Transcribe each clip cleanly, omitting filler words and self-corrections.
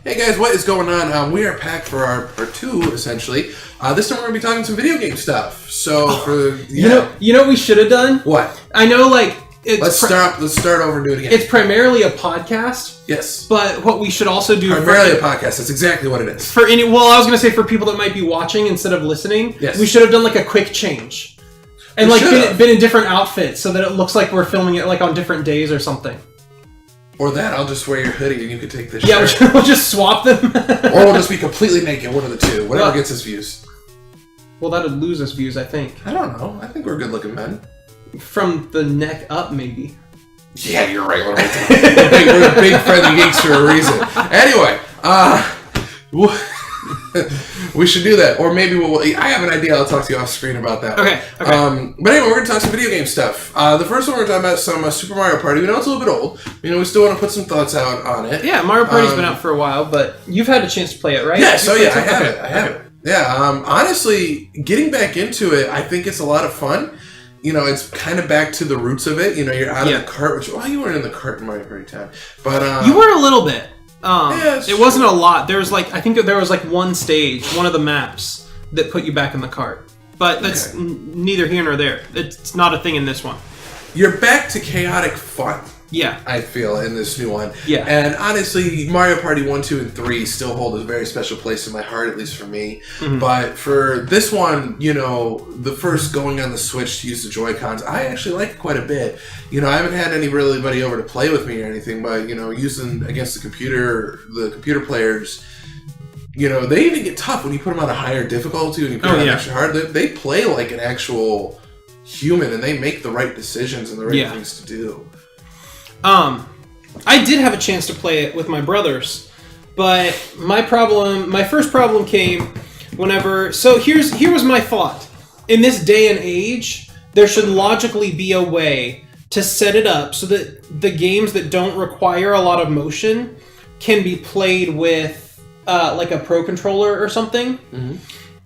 Hey guys, what is going on? We are back for our part 2, essentially. This time we're going to be talking some video game stuff. So, you know what we should have done? What? I know, like... Let's start over and do it again. It's primarily a podcast. Yes. But what we should also do... Primarily a podcast. That's exactly what it is. I was going to say for people that might be watching instead of listening, yes. We should have done like a quick change. And been in different outfits so that it looks like we're filming it like on different days or something. Or that, I'll just wear your hoodie and you can take this shirt. Yeah, we'll just swap them. Or we'll just be completely naked, one of the two. Whatever gets us views. Well, that would lose us views, I think. I don't know. I think we're good-looking men. From the neck up, maybe. Yeah, you're right. We're big friendly geeks for a reason. Anyway, we should do that. Or maybe I have an idea. I'll talk to you off screen about that. Okay. But anyway, we're going to talk some video game stuff. The first one we're talking about is some Super Mario Party. We know it's a little bit old. We still want to put some thoughts out on it. Yeah, Mario Party's been out for a while, but you've had a chance to play it, right? Yeah, I have it. Yeah, honestly, getting back into it, I think it's a lot of fun. It's kind of back to the roots of it. You're out of the cart, which, you weren't in the cart in Mario Party time. But, you were a little bit. It wasn't a lot. There was I think there was one stage, one of the maps, that put you back in the cart. But that's neither here nor there. It's not a thing in this one. You're back to chaotic fun. Yeah. I feel, in this new one. Yeah. And honestly, Mario Party 1, 2, and 3 still hold a very special place in my heart, at least for me. Mm-hmm. But for this one, the first going on the Switch to use the JoyCons, I actually like it quite a bit. I haven't had anybody over to play with me or anything, but, using against the computer players, they even get tough when you put them on a higher difficulty, when you put them on extra hard. They play like an actual human, and they make the right decisions and the right things to do. I did have a chance to play it with my brothers, but my first problem came whenever... So here was my thought. In this day and age, there should logically be a way to set it up so that the games that don't require a lot of motion can be played with, like a Pro Controller or something. Mm-hmm.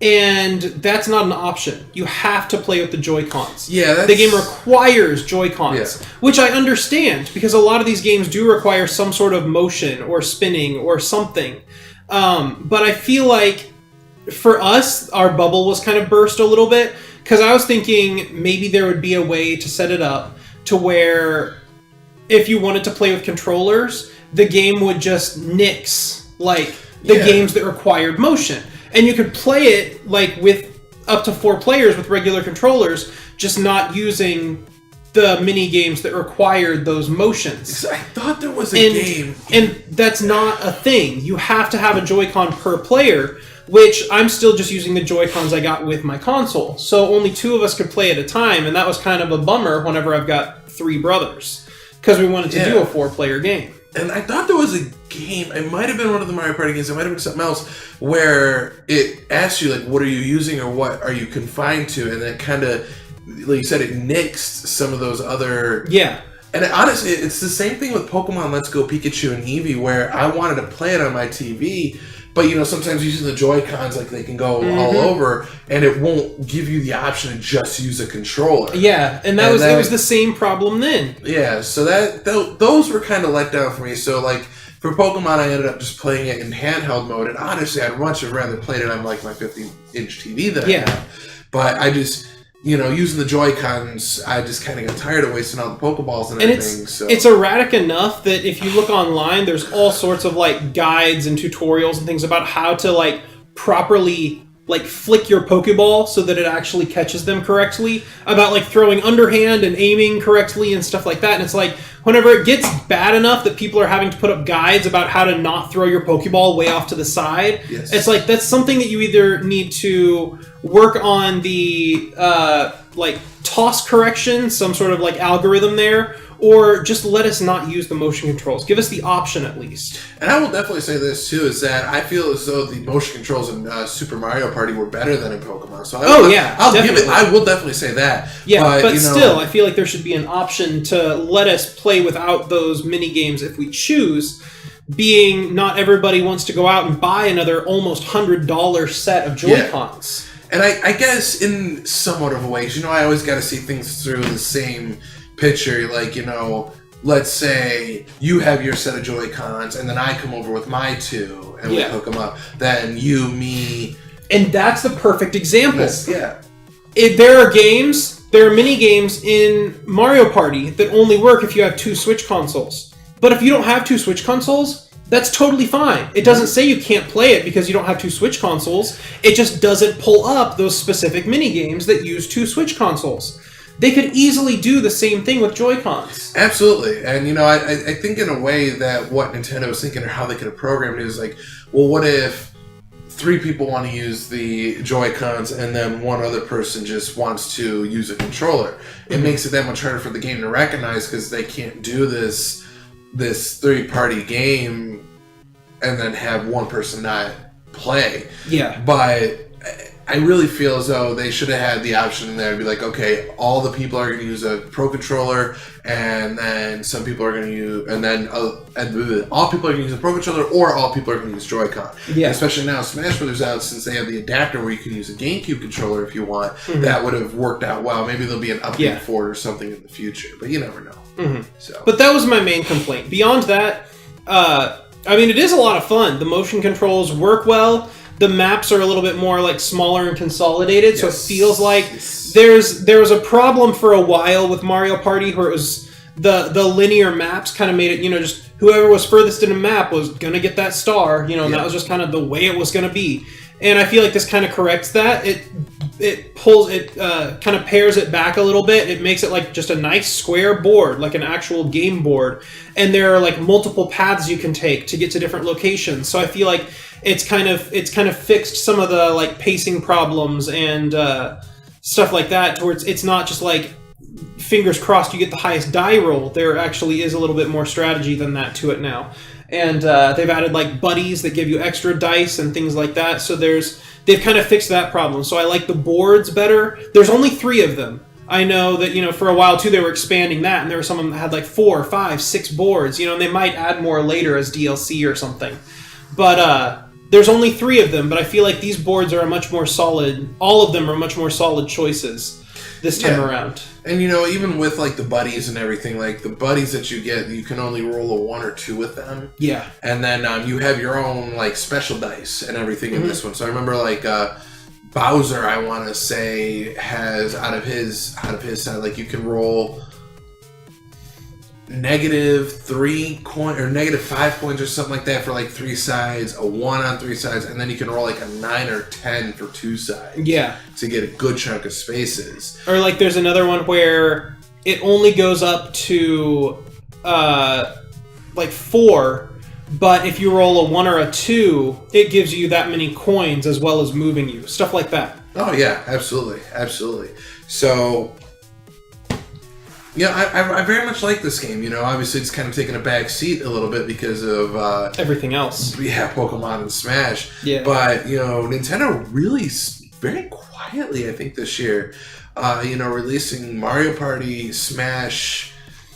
And that's not an option. You have to play with the JoyCons. Yeah, the game requires JoyCons, which I understand because a lot of these games do require some sort of motion or spinning or something. But I feel like for us, our bubble was kind of burst a little bit because I was thinking maybe there would be a way to set it up to where if you wanted to play with controllers, the game would just nix games that required motion. And you could play it with up to 4 players with regular controllers, just not using the mini games that required those motions. I thought there was a game. And that's not a thing. You have to have a Joy-Con per player, which I'm still just using the Joy-Cons I got with my console. So only 2 of us could play at a time, and that was kind of a bummer whenever I've got 3 brothers. Because we wanted to do a 4-player game. And I thought there was a game, it might have been one of the Mario Party games, it might have been something else, where it asks you, what are you using or what are you confined to? And then kind of, like you said, it nixed some of those other... Yeah. And honestly, it's the same thing with Pokemon Let's Go Pikachu and Eevee, where I wanted to play it on my TV, but sometimes using the Joy-Cons, they can go all over, and it won't give you the option to just use a controller. Yeah, and it was the same problem then. Yeah, so those were kind of let down for me. So for Pokemon, I ended up just playing it in handheld mode, and honestly, I'd much have rather played it on my 50-inch TV than I have. But I just... using the Joy-Cons, I just kind of got tired of wasting all the Pokeballs and everything. It's erratic enough that if you look online, there's all sorts of guides and tutorials and things about how to properly flick your Pokeball so that it actually catches them correctly. About throwing underhand and aiming correctly and stuff like that. And it's whenever it gets bad enough that people are having to put up guides about how to not throw your Pokeball way off to the side, it's that's something that you either need to work on the toss correction, some sort of algorithm there, or just let us not use the motion controls. Give us the option at least. And I will definitely say this too, is that I feel as though the motion controls in Super Mario Party were better than in Pokemon. So I will definitely say that. Yeah, but still, I feel like there should be an option to let us play without those mini games if we choose. Being not everybody wants to go out and buy another almost $100 set of Joy-Cons. And I guess in somewhat of a way, I always got to see things through the same picture. let's say you have your set of Joy-Cons, and then I come over with my two, and we hook them up. Then you, me... And that's the perfect example. Yeah. There are mini games in Mario Party that only work if you have two Switch consoles. But if you don't have two Switch consoles, that's totally fine. It doesn't say you can't play it because you don't have two Switch consoles. It just doesn't pull up those specific mini games that use two Switch consoles. They could easily do the same thing with Joy-Cons. Absolutely. And, you know, I think in a way that what Nintendo was thinking or how they could have programmed it is like, well, what if 3 people want to use the Joy-Cons and then one other person just wants to use a controller? It makes it that much harder for the game to recognize because they can't do this 3-party game and then have one person not play. Yeah. But I really feel as though they should have had the option there to be like, okay, all the people are going to use a Pro Controller, and then some people are going to use, and then all people are going to use a Pro Controller, or all people are going to use Joy-Con. Yeah. And especially now, Smash Brothers out, since they have the adapter where you can use a GameCube controller if you want, that would have worked out well. Maybe there'll be an update for it or something in the future, but you never know. So. But that was my main complaint. Beyond that, I mean, it is a lot of fun. The motion controls work well. The maps are a little bit more like smaller and consolidated, so it feels like there was a problem for a while with Mario Party where it was the linear maps kind of made it, you know, just whoever was furthest in a map was gonna get that star, you know, and that was just kind of the way it was gonna be. And I feel like this kind of corrects that. It kind of pairs it back a little bit. It makes it like just a nice square board, like an actual game board. And there are like multiple paths you can take to get to different locations. So I feel like it's kind of fixed some of the like pacing problems and stuff like that, towards it's not just like fingers crossed you get the highest die roll. There actually is a little bit more strategy than that to it now. And they've added like buddies that give you extra dice and things like that. So they've kind of fixed that problem. So I like the boards better. There's only 3 of them. I know that, you know, for a while too they were expanding that, and there were some of them that had like 4, 5, 6 boards, you know, and they might add more later as DLC or something. But there's only 3 of them, but I feel like these boards are a much more solid, all of them are much more solid choices this time around. And, you know, even with, like, the buddies and everything, like, the buddies that you get, you can only roll a 1 or 2 with them. Yeah. And then you have your own, like, special dice and everything in this one. So I remember, like, Bowser, I want to say, has, out of his side, like, you can roll -3 coin or -5 coins or something like that for like 3 sides, a 1 on 3 sides, and then you can roll like a 9 or 10 for 2 sides. Yeah, to get a good chunk of spaces. Or like there's another one where it only goes up to like 4, but if you roll a 1 or a 2, it gives you that many coins as well as moving you. Stuff like that. Oh yeah, absolutely, absolutely. So. Yeah, I very much like this game. You know, obviously it's kind of taken a back seat a little bit because of everything else. Yeah, Pokemon and Smash. Yeah. But you know, Nintendo really very quietly, I think this year, you know, releasing Mario Party, Smash,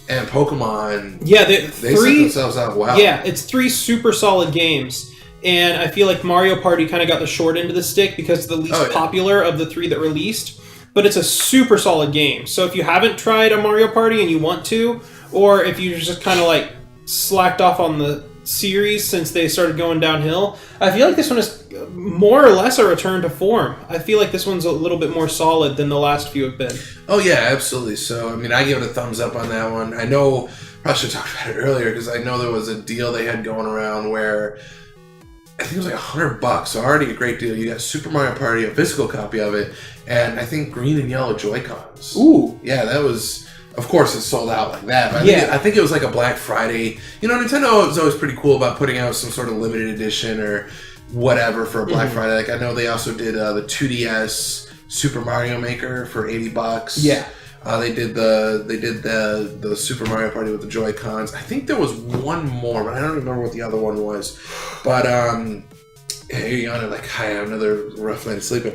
and Pokemon. Yeah, they set themselves out well. Yeah, it's 3 super solid games. And I feel like Mario Party kind of got the short end of the stick because it's the least popular of the 3 that released. But it's a super solid game. So if you haven't tried a Mario Party and you want to, or if you just kind of like slacked off on the series since they started going downhill, I feel like this one is more or less a return to form. I feel like this one's a little bit more solid than the last few have been. Oh yeah, absolutely. So, I mean, I give it a thumbs up on that one. I know, I should talk about it earlier because I know there was a deal they had going around where I think it was like $100, so already a great deal. You got Super Mario Party, a physical copy of it, and I think green and yellow Joy-Cons. Ooh. Yeah, that was, of course, it sold out like that. But I think it was like a Black Friday. You know, Nintendo is always pretty cool about putting out some sort of limited edition or whatever for a Black Friday. Like, I know they also did the 2DS Super Mario Maker for $80. Yeah. They did the Super Mario Party with the Joy-Cons. I think there was one more, but I don't remember what the other one was. But here you are, like, hi, I have another rough night of sleeping.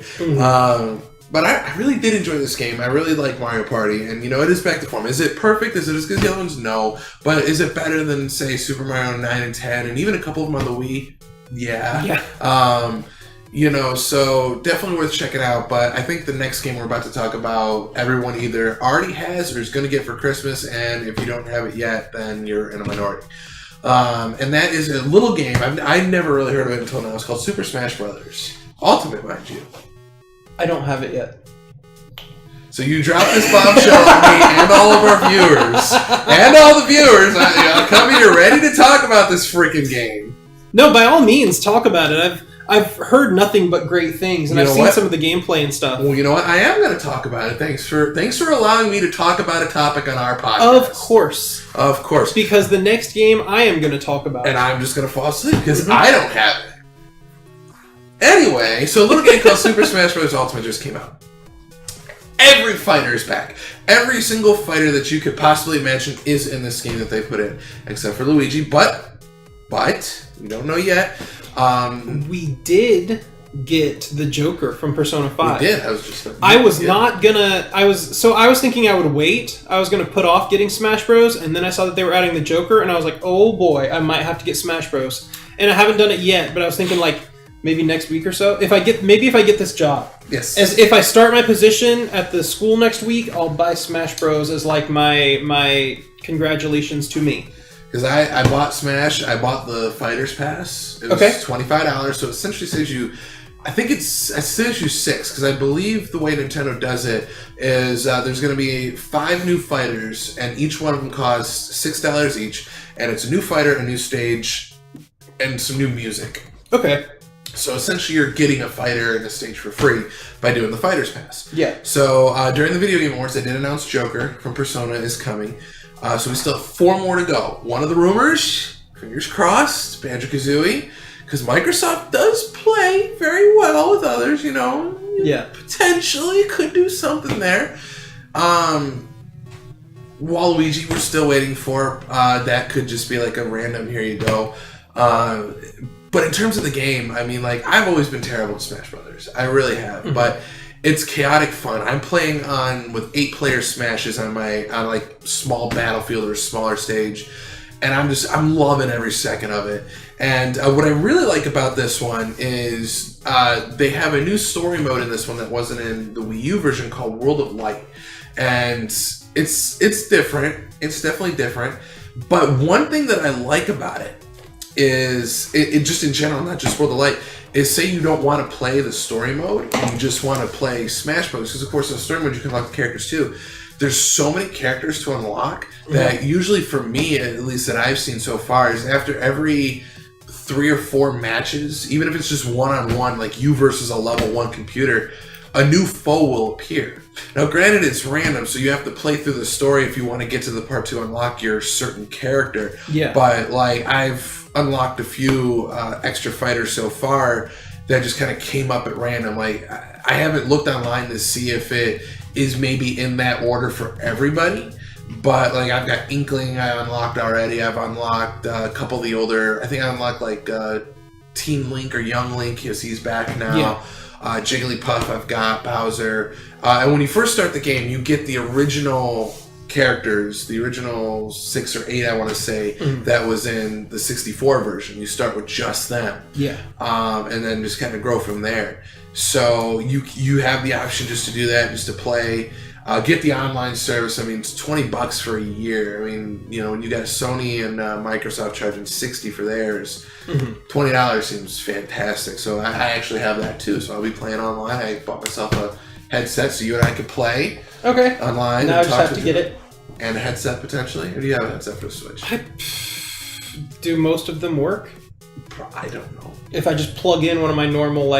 But I really did enjoy this game. I really like Mario Party, and you know, it is back to form. Is it perfect? Is it as good as the other ones? No. But is it better than, say, Super Mario 9 and 10, and even a couple of them on the Wii? Yeah. So definitely worth checking out. But I think the next game we're about to talk about, everyone either already has or is going to get for Christmas, and if you don't have it yet, then you're in a minority. And that is a little game. I never really heard of it until now. It's called Super Smash Brothers Ultimate, mind you. I don't have it yet. So you dropped this bombshell on me and all of our viewers. And all the viewers. Come here ready to talk about this freaking game. No, by all means, talk about it. I've heard nothing but great things, and I've seen some of the gameplay and stuff. Well, you know what? I am going to talk about it. Thanks for allowing me to talk about a topic on our podcast. Of course. Because the next game I am going to talk about. And I'm just going to fall asleep because I don't have it. Anyway, so a little game called Super Smash Bros. Ultimate just came out. Every fighter is back. Every single fighter that you could possibly imagine is in this game that they put in, except for Luigi. But we don't know yet. We did get the Joker from Persona 5. We did. I was thinking I would wait. I was going to put off getting Smash Bros. And then I saw that they were adding the Joker, and I was like, oh boy, I might have to get Smash Bros. And I haven't done it yet, but I was thinking like maybe next week or so. If I get this job. Yes. If I start my position at the school next week, I'll buy Smash Bros. As like my congratulations to me. Because I bought Smash, I bought the Fighter's Pass. It was $25, so it essentially saves you, it saves you 6, because I believe the way Nintendo does it is there's going to be 5 new fighters, and each one of them costs $6 each, and it's a new fighter, a new stage, and some new music. Okay. So essentially you're getting a fighter and a stage for free by doing the Fighter's Pass. Yeah. So during the Video Game Awards, they did announce Joker from Persona is coming. So we still have 4 more to go. One of the rumors, fingers crossed, Banjo-Kazooie, because Microsoft does play very well with others, potentially could do something there. Waluigi, we're still waiting for. That could just be like a random, here you go. But in terms of the game, I've always been terrible at Smash Brothers. I really have, but it's chaotic fun. I'm playing with 8-player smashes on small battlefield or smaller stage, and I'm loving every second of it. And what I really like about this one is they have a new story mode in this one that wasn't in the Wii U version called World of Light, and it's different. It's definitely different. But one thing that I like about it is it just in general, not just World of Light, is say you don't want to play the story mode and you just want to play Smash Bros. Because of course in the story mode you can unlock the characters too. There's so many characters to unlock that usually for me, at least that I've seen so far, is after every 3 or 4 matches, even if it's just one-on-one, like you versus a level 1 computer, a new foe will appear. Now granted it's random, so you have to play through the story if you want to get to the part to unlock your certain character. Yeah. But I've unlocked a few extra fighters so far that just kind of came up at random. I haven't looked online to see if it is maybe in that order for everybody, but I've got Inkling I unlocked already. I've unlocked a couple of the older, I think I unlocked Teen Link or Young Link because he's back now. Yeah. Jigglypuff I've got, Bowser, and when you first start the game you get the original characters, the original 6 or 8 I want to say, that was in the 64 version. You start with just them, and then just kind of grow from there. So you have the option just to do that, just to play, get the online service. It's $20 for a year. When you got Sony and Microsoft charging $60 for theirs, $20 seems fantastic. So I actually have that too. So I'll be playing online. I bought myself a headset so you and I could play online. Now I just have to get it. And a headset potentially? Or do you have a headset for the Switch? Do most of them work? I don't know. If I just plug in one of my normal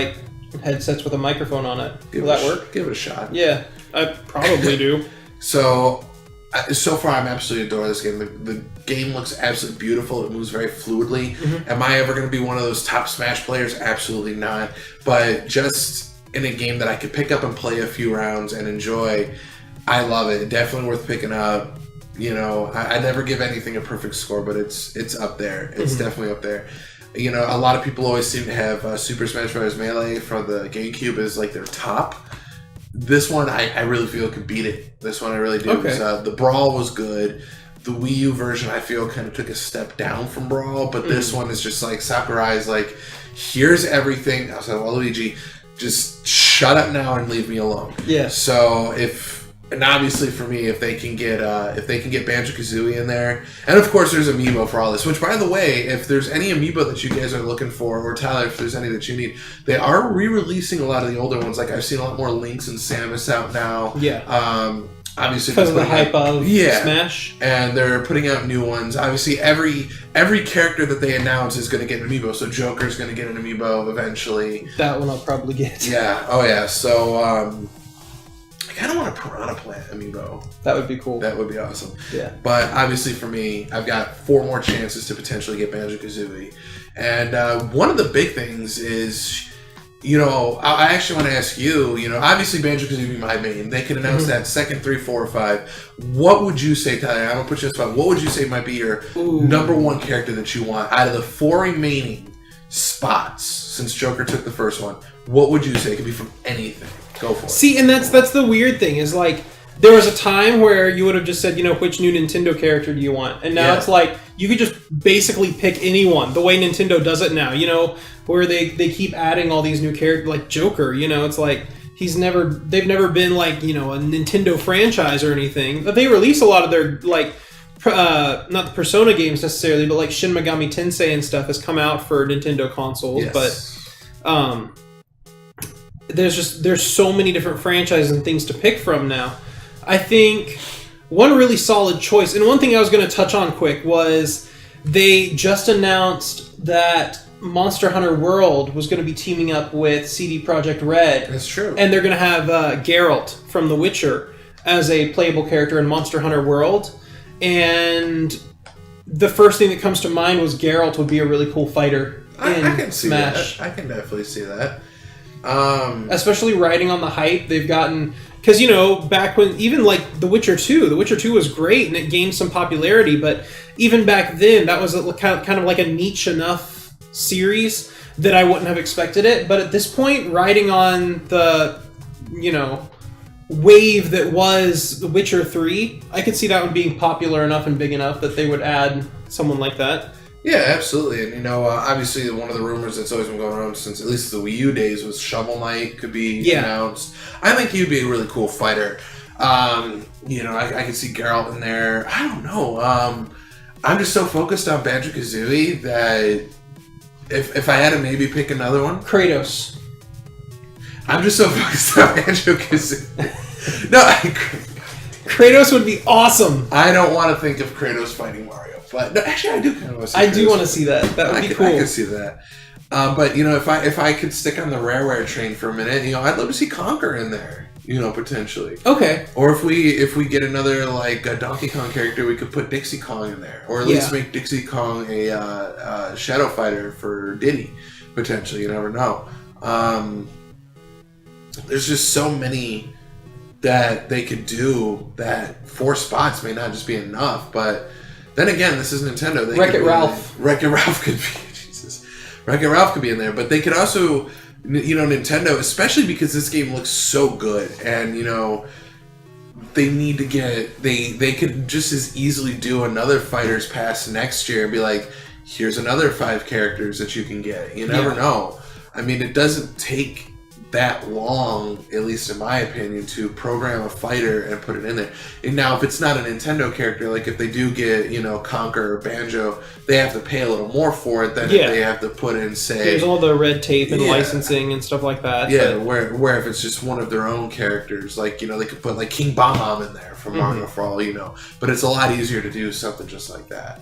headsets with a microphone on it, will that work? Give it a shot. Yeah, I probably do. So far I'm absolutely adoring this game. The game looks absolutely beautiful. It moves very fluidly. Am I ever going to be one of those top Smash players? Absolutely not. But just in a game that I could pick up and play a few rounds and enjoy, I love it. Definitely worth picking up. I never give anything a perfect score, but it's up there. It's definitely up there. A lot of people always seem to have Super Smash Bros. Melee from the GameCube as their top. This one, I really feel could beat it. This one I really do. Okay. The Brawl was good. the Wii U version, I feel, kind of took a step down from Brawl, but this one is just like Sakurai's like, here's everything. I was like, Waluigi, just shut up now and leave me alone. Yeah. So and obviously for me, if they can get Banjo-Kazooie in there, and of course there's Amiibo for all this. Which, by the way, if there's any Amiibo that you guys are looking for, or Tyler, if there's any that you need, they are re-releasing a lot of the older ones. Like I've seen a lot more Lynx and Samus out now. Yeah. Obviously because of the hype of Smash, and they're putting out new ones. Obviously, every character that they announce is going to get an amiibo. So Joker's going to get an amiibo eventually. That one I'll probably get. Yeah. Oh yeah. So I kind of want a Piranha Plant amiibo. That would be cool. That would be awesome. Yeah. But obviously for me, I've got 4 more chances to potentially get Banjo-Kazooie, and one of the big things is. I actually want to ask you, obviously Banjo-Kazooie my main. They can announce that second 3, 4, or 5. What would you say, Tyler? I'm going to put you on the spot. What would you say might be your number 1 character that you want out of the 4 remaining spots since Joker took the first one? What would you say? It could be from anything. Go for it. See, and that's the weird thing is like, there was a time where you would have just said, which new Nintendo character do you want? And now it's like, you could just basically pick anyone, the way Nintendo does it now, where they keep adding all these new characters, like Joker, it's like, they've never been like, a Nintendo franchise or anything. But they release a lot of their, like, not the Persona games necessarily, but like Shin Megami Tensei and stuff has come out for Nintendo consoles, but there's so many different franchises and things to pick from now. I think one really solid choice, and one thing I was going to touch on quick was they just announced that Monster Hunter World was going to be teaming up with CD Projekt Red. That's true. And they're going to have Geralt from The Witcher as a playable character in Monster Hunter World. And the first thing that comes to mind was Geralt would be a really cool fighter in I can see Smash. That. I can definitely see that. Especially riding on the hype they've gotten. Because, back when, even like The Witcher 2 was great and it gained some popularity, but even back then, that was kind of like a niche enough series that I wouldn't have expected it. But at this point, riding on the, wave that was The Witcher 3, I could see that one being popular enough and big enough that they would add someone like that. Yeah, absolutely. And, obviously one of the rumors that's always been going on since at least the Wii U days was Shovel Knight could be announced. I think he'd be a really cool fighter. I could see Geralt in there. I don't know. I'm just so focused on Banjo-Kazooie that if I had to maybe pick another one... Kratos. I'm just so focused on Banjo-Kazooie. No, Kratos would be awesome. I don't want to think of Kratos fighting Mario. But no, actually, I do kind of want to see I do want to see that. That would be cool. I could see that. But, if I could stick on the Rareware train for a minute, I'd love to see Conker in there, potentially. Okay. Or if we get another, like, a Donkey Kong character, we could put Dixie Kong in there. Or at least make Dixie Kong a Shadow Fighter for Diddy, potentially. You never know. There's just so many that they could do that 4 spots may not just be enough, but... Then again, this is Nintendo. Wreck-It Ralph. Wreck-It Ralph could be... Jesus. Wreck-It Ralph could be in there. But they could also... Nintendo, especially because this game looks so good. And, they need to get... They could just as easily do another Fighters Pass next year and be like, here's another 5 characters that you can get. You never know. I mean, it doesn't take that long, at least in my opinion, to program a fighter and put it in there. And now, if it's not a Nintendo character, like if they do get, Conker or Banjo, they have to pay a little more for it than if they have to put in, say... There's all the red tape and licensing and stuff like that. Yeah, where if it's just one of their own characters, like, they could put, like, King Bomb in there from Mario for all you know. But it's a lot easier to do something just like that.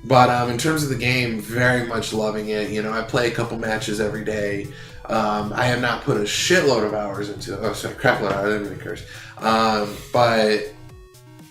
But in terms of the game, very much loving it. I play a couple matches every day. I have not put a shitload of hours into it. Oh, sorry, crap load of hours, I didn't mean to curse. But,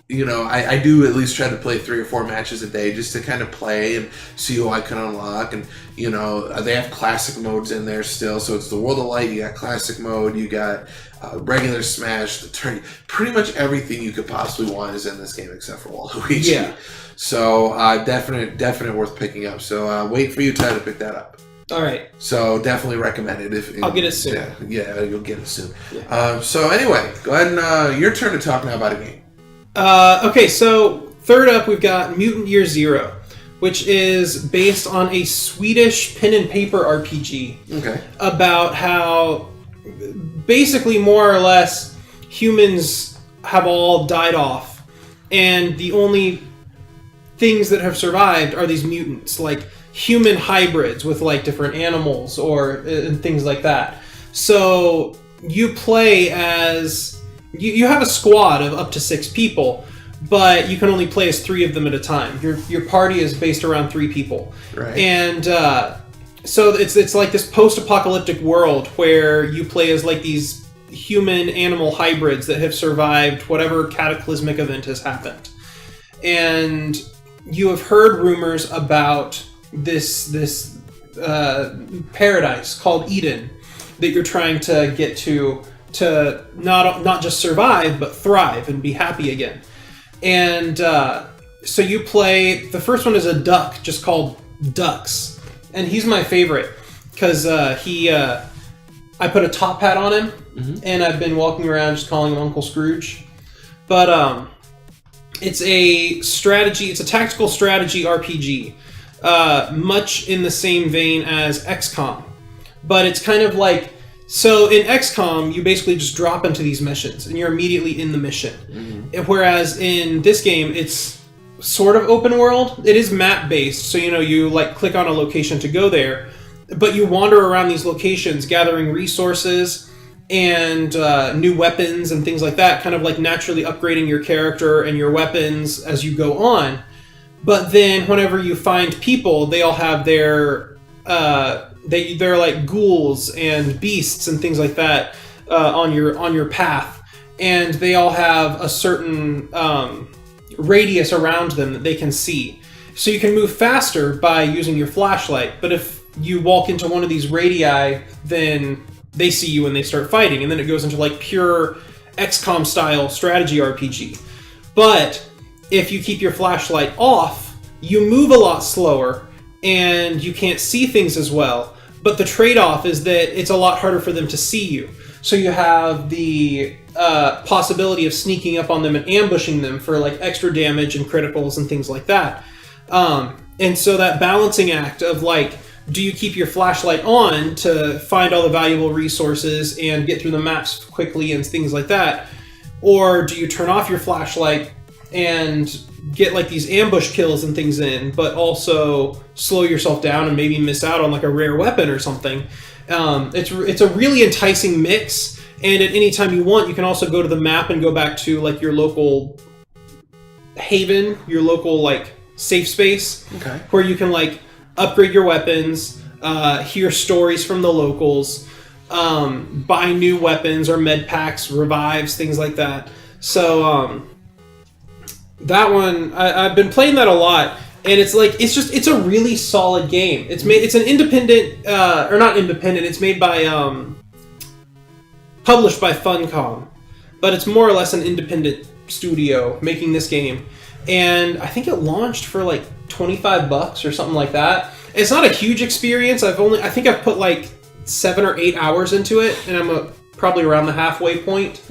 I do at least try to play 3 or 4 matches a day just to kind of play and see who I can unlock. And, they have classic modes in there still. So it's the World of Light, you got classic mode, you got regular Smash, the tourney. Pretty much everything you could possibly want is in this game except for Waluigi. Yeah. So, definite worth picking up. So, wait for you, Ted, to pick that up. All right. So definitely recommend it. I'll get it soon. Yeah, you'll get it soon. Yeah. So anyway, go ahead and your turn to talk now about a game. Okay, so third up, we've got Mutant Year Zero, which is based on a Swedish pen and paper RPG about how basically more or less humans have all died off, and the only things that have survived are these mutants, like human hybrids with like different animals and things like that. So you play as you have a squad of up to 6 people, but you can only play as 3 of them at a time. Your party is based around 3 people, right? And so it's like this post-apocalyptic world where you play as like these human animal hybrids that have survived whatever cataclysmic event has happened, and you have heard rumors about this paradise called Eden that you're trying to get to not just survive but thrive and be happy again. And so you play, the first one is a duck just called Ducks, and he's my favorite because I put a top hat on him, and I've been walking around just calling him Uncle Scrooge. But it's a tactical strategy RPG, much in the same vein as XCOM. But it's kind of like, so in XCOM, you basically just drop into these missions, and you're immediately in the mission. Whereas in this game, it's sort of open world. It is map-based, so you like click on a location to go there, but you wander around these locations gathering resources and new weapons and things like that, kind of like naturally upgrading your character and your weapons as you go on. But then whenever you find people, they all have their they're like ghouls and beasts and things like that on your path, and they all have a certain radius around them that they can see. So you can move faster by using your flashlight, but if you walk into one of these radii, then they see you and they start fighting, and then it goes into like pure XCOM style strategy RPG. But if you keep your flashlight off, you move a lot slower and you can't see things as well. But the trade-off is that it's a lot harder for them to see you. So you have the possibility of sneaking up on them and ambushing them for like extra damage and criticals and things like that. And so that balancing act of like, do you keep your flashlight on to find all the valuable resources and get through the maps quickly and things like that? Or do you turn off your flashlight and get like these ambush kills and things in, but also slow yourself down and maybe miss out on like a rare weapon or something? It's a really enticing mix, and at any time you want, you can also go to the map and go back to like your local haven, your local like safe space, where you can like upgrade your weapons, hear stories from the locals, buy new weapons or med packs, revives, things like that. So that one, I've been playing that a lot, and it's a really solid game. It's an independent, or not independent, it's made by, published by Funcom, but it's more or less an independent studio making this game. And I think it launched for like $25 or something like that. It's not a huge experience. I think I've put like 7 or 8 hours into it, and I'm probably around the halfway point.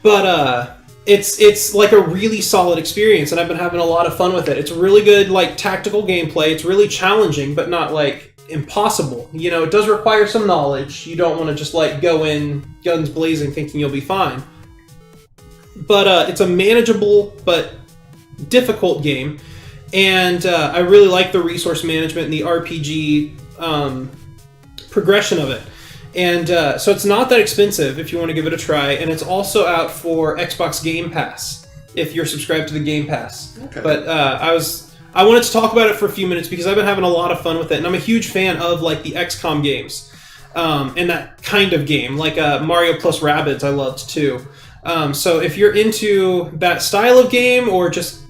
But it's like a really solid experience, and I've been having a lot of fun with it. It's really good, like tactical gameplay. It's really challenging, but not like impossible. It does require some knowledge. You don't want to just like go in guns blazing thinking you'll be fine. But it's a manageable but difficult game, and I really like the resource management and the RPG progression of it. And so it's not that expensive if you want to give it a try, and it's also out for Xbox Game Pass if you're subscribed to the Game Pass. But I wanted to talk about it for a few minutes because I've been having a lot of fun with it, and I'm a huge fan of like the XCOM games and that kind of game, like Mario plus Rabbids I loved too. So if you're into that style of game, or just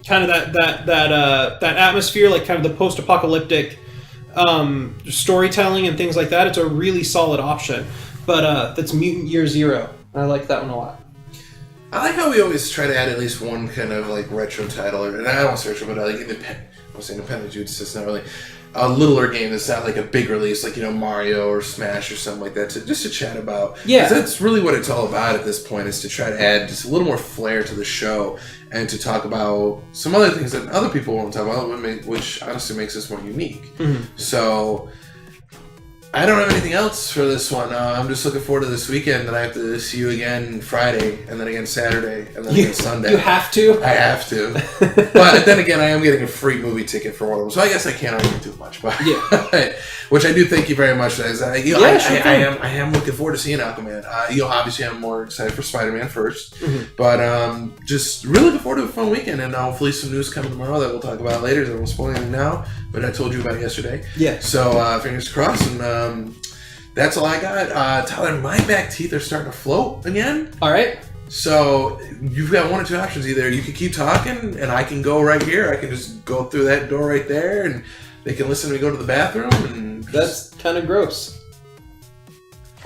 kind of that atmosphere, like kind of the post-apocalyptic storytelling and things like that, it's a really solid option. But that's Mutant Year Zero. I like that one a lot. I like how we always try to add at least one kind of like retro title, and I don't want to say retro, but like independent, it's not really a littler game that's not like a big release, like Mario or Smash or something like that, just to chat about. Yeah, that's really what it's all about at this point, is to try to add just a little more flair to the show and to talk about some other things that other people won't talk about, which honestly makes us more unique. Mm-hmm. So I don't have anything else for this one. I'm just looking forward to this weekend, that I have to see you again Friday, and then again Saturday, and then again Sunday. You have to? I have to. But then again, I am getting a free movie ticket for one of them, so I guess I can't argue too much. But yeah. Which I do thank you very much. I am looking forward to seeing Aquaman. Obviously I'm more excited for Spider-Man first. Mm-hmm. But just really looking forward to a fun weekend, and hopefully some news coming tomorrow that we'll talk about later, that we'll spoil anything now, but I told you about it yesterday. Yeah. So fingers crossed, and that's all I got. Tyler, my back teeth are starting to float again. All right. So you've got one or two options. Either you can keep talking, and I can go right here. I can just go through that door right there, and they can listen to me go to the bathroom. And that's kind of gross.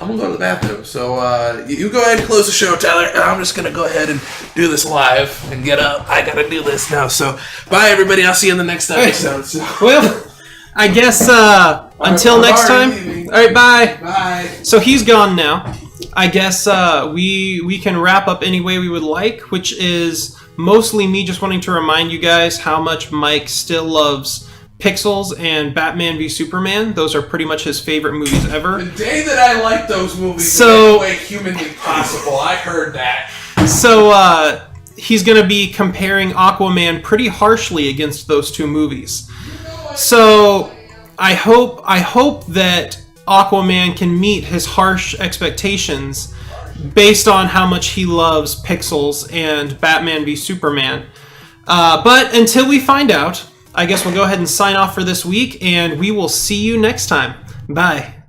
I'm going to go to the bathroom. So you go ahead and close the show, Tyler. And I'm just going to go ahead and do this live and get up. I got to do this now. So bye, everybody. I'll see you in the next episode. So. Well, I guess until next time. All right, bye. Bye. So he's gone now. I guess we can wrap up any way we would like, which is mostly me just wanting to remind you guys how much Mike still loves Pixels and Batman v Superman. Those are pretty much his favorite movies ever. The day that I like those movies in any way humanly possible, I heard that. So he's going to be comparing Aquaman pretty harshly against those two movies. So I hope that Aquaman can meet his harsh expectations based on how much he loves Pixels and Batman v Superman. But until we find out, I guess we'll go ahead and sign off for this week, and we will see you next time. Bye.